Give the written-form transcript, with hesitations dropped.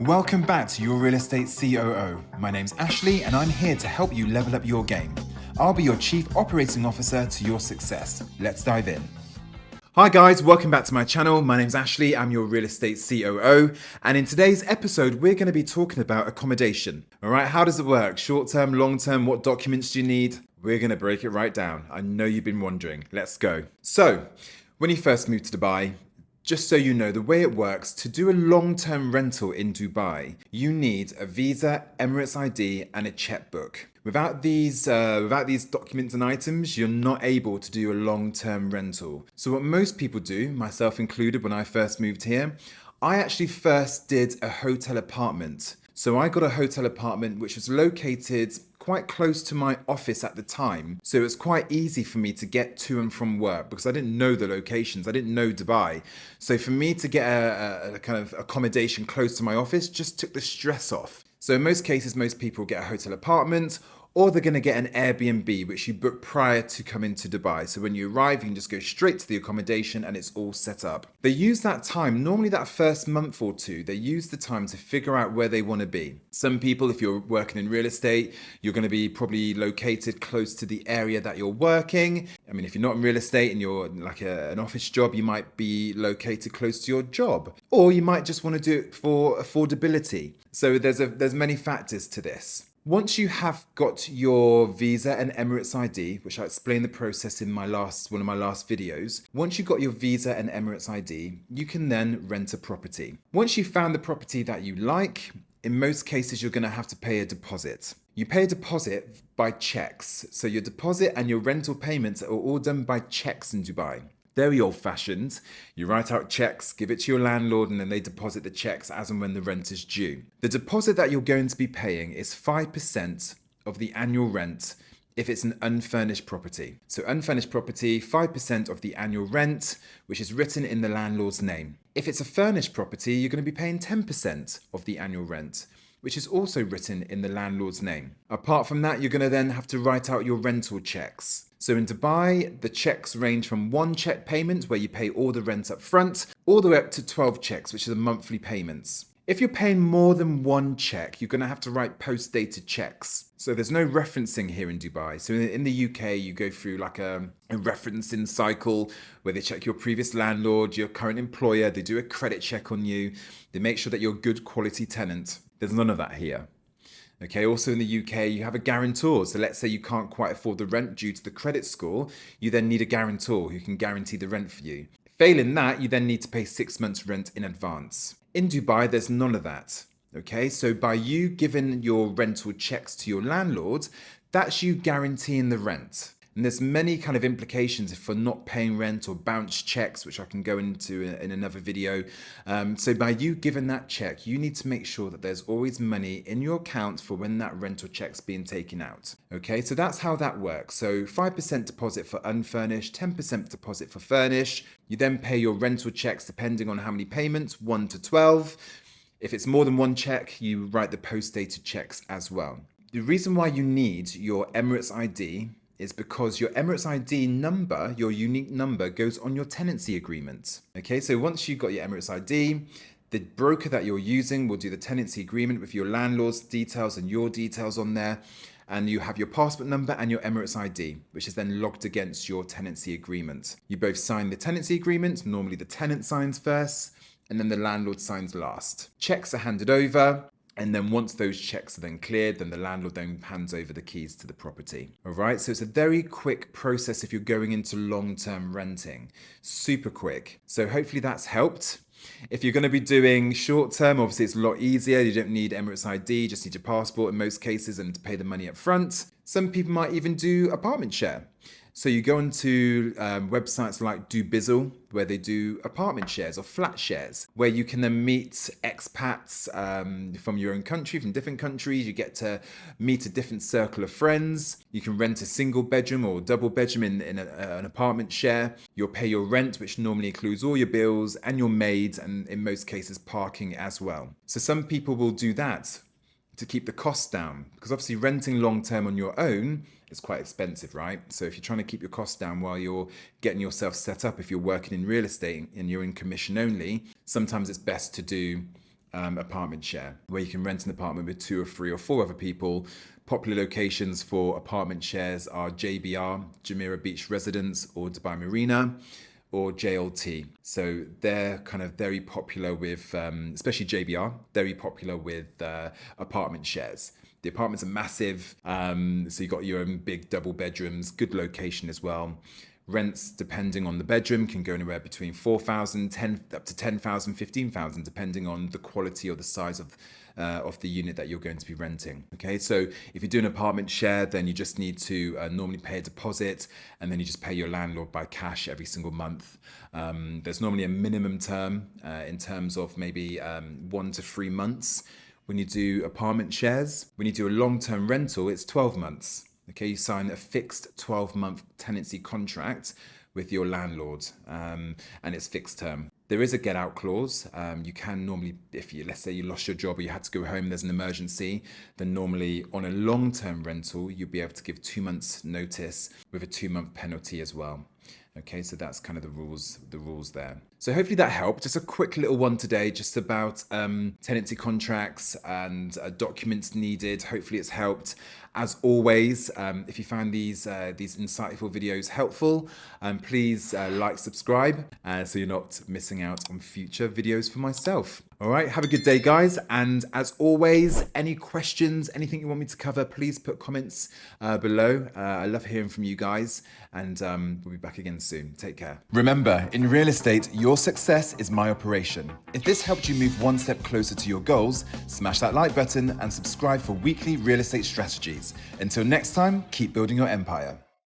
Welcome back to Your Real Estate COO. My name's Ashley and I'm here to help you level up your game. I'll be your Chief Operating Officer to your success. Let's dive in. Hi guys, welcome back to my channel. My name's Ashley, I'm your Real Estate COO, and in today's episode we're going to be talking about accommodation. Alright, how does it work? Short term, long term, what documents do you need? We're going to break it right down. I know you've been wondering. Let's go. So, when you first move to Dubai, just so you know, the way it works, to do a long-term rental in Dubai, you need a visa, Emirates ID, and a checkbook. Without these documents and items, you're not able to do a long-term rental. So what most people do, myself included when I first moved here, I actually first did a hotel apartment. So I got a hotel apartment which was located quite close to my office at the time. So it was quite easy for me to get to and from work because I didn't know the locations. I didn't know Dubai. So for me to get a kind of accommodation close to my office just took the stress off. So in most cases, most people get a hotel apartment, or they're going to get an Airbnb, which you book prior to coming to Dubai. So when you arrive, you can just go straight to the accommodation and it's all set up. They use that time, normally that first month or two, they use the time to figure out where they want to be. Some people, if you're working in real estate, you're going to be probably located close to the area that you're working. I mean, if you're not in real estate and you're like an office job, you might be located close to your job. Or you might just want to do it for affordability. So there's many factors to this. Once you have got your visa and Emirates ID, which I explained the process in one of my last videos, once you've got your visa and Emirates ID, you can then rent a property. Once you've found the property that you like, in most cases you're going to have to pay a deposit. You pay a deposit by checks. So your deposit and your rental payments are all done by checks in Dubai. Very old-fashioned. You write out checks, give it to your landlord, and then they deposit the checks as and when the rent is due. The deposit that you're going to be paying is 5% of the annual rent if it's an unfurnished property. So unfurnished property, 5% of the annual rent, which is written in the landlord's name. If it's a furnished property, you're going to be paying 10% of the annual rent, which is also written in the landlord's name. Apart from that, you're going to then have to write out your rental checks. So in Dubai, the checks range from one check payment, where you pay all the rent up front, all the way up to 12 checks, which are the monthly payments. If you're paying more than one check, you're going to have to write post-dated checks. So there's no referencing here in Dubai. So in the UK, you go through like a referencing cycle where they check your previous landlord, your current employer, they do a credit check on you, they make sure that you're a good quality tenant. There's none of that here. Okay, also in the UK, you have a guarantor. So let's say you can't quite afford the rent due to the credit score, you then need a guarantor who can guarantee the rent for you. Failing that, you then need to pay 6 months rent in advance. In Dubai, there's none of that. Okay, so by you giving your rental checks to your landlord, that's you guaranteeing the rent. And there's many kind of implications for not paying rent or bounce checks, which I can go into in another video. So by you giving that check, you need to make sure that there's always money in your account for when that rental check's being taken out. Okay, so that's how that works. So 5% deposit for unfurnished, 10% deposit for furnished. You then pay your rental checks depending on how many payments, 1 to 12. If it's more than one check, you write the post-dated checks as well. The reason why you need your Emirates ID is because your Emirates ID number, your unique number, goes on your tenancy agreement. Okay, so once you've got your Emirates ID, the broker that you're using will do the tenancy agreement with your landlord's details and your details on there. And you have your passport number and your Emirates ID, which is then logged against your tenancy agreement. You both sign the tenancy agreement. Normally the tenant signs first, and then the landlord signs last. Checks are handed over. And then once those checks are then cleared, then the landlord then hands over the keys to the property. All right, so it's a very quick process if you're going into long-term renting. Super quick. So hopefully that's helped. If you're going to be doing short-term, obviously it's a lot easier. You don't need Emirates ID, you just need your passport in most cases and to pay the money up front. Some people might even do apartment share. So you go onto websites like DubaiRealEstate, where they do apartment shares or flat shares, where you can then meet expats from your own country, from different countries. You get to meet a different circle of friends. You can rent a single bedroom or double bedroom in an apartment share. You'll pay your rent, which normally includes all your bills and your maids, and in most cases parking as well. So some people will do that to keep the costs down, because obviously renting long term on your own is quite expensive, right? So if you're trying to keep your costs down while you're getting yourself set up, if you're working in real estate and you're in commission only, sometimes it's best to do apartment share, where you can rent an apartment with 2 or 3 or 4 other people. Popular locations for apartment shares are JBR, Jumeirah Beach Residence, or Dubai Marina, or JLT. So they're kind of very popular with, especially JBR, very popular with apartment shares. The apartments are massive, so you've got your own big double bedrooms, good location as well. Rents, depending on the bedroom, can go anywhere between 4,000, up to 10,000, 15,000, depending on the quality or the size of the unit that you're going to be renting. Okay, so if you do an apartment share, then you just need to normally pay a deposit, and then you just pay your landlord by cash every single month. There's normally a minimum term in terms of maybe 1 to 3 months. When you do apartment shares, when you do a long-term rental, it's 12 months. Okay, you sign a fixed 12-month tenancy contract with your landlord, and it's fixed term. There is a get out clause. You can normally, let's say you lost your job or you had to go home, there's an emergency, then normally on a long-term rental, you'll be able to give 2 months notice with a 2-month penalty as well. Okay, so that's kind of the rules there. So hopefully that helped. Just a quick little one today, just about tenancy contracts and documents needed. Hopefully it's helped. As always, if you found these insightful videos helpful, please like, subscribe, so you're not missing out on future videos for myself. All right, have a good day, guys. And as always, any questions, anything you want me to cover, please put comments below. I love hearing from you guys, and we'll be back again soon. Take care. Remember, in real estate, your success is my operation. If this helped you move one step closer to your goals, smash that like button and subscribe for weekly real estate strategies. Until next time, keep building your empire.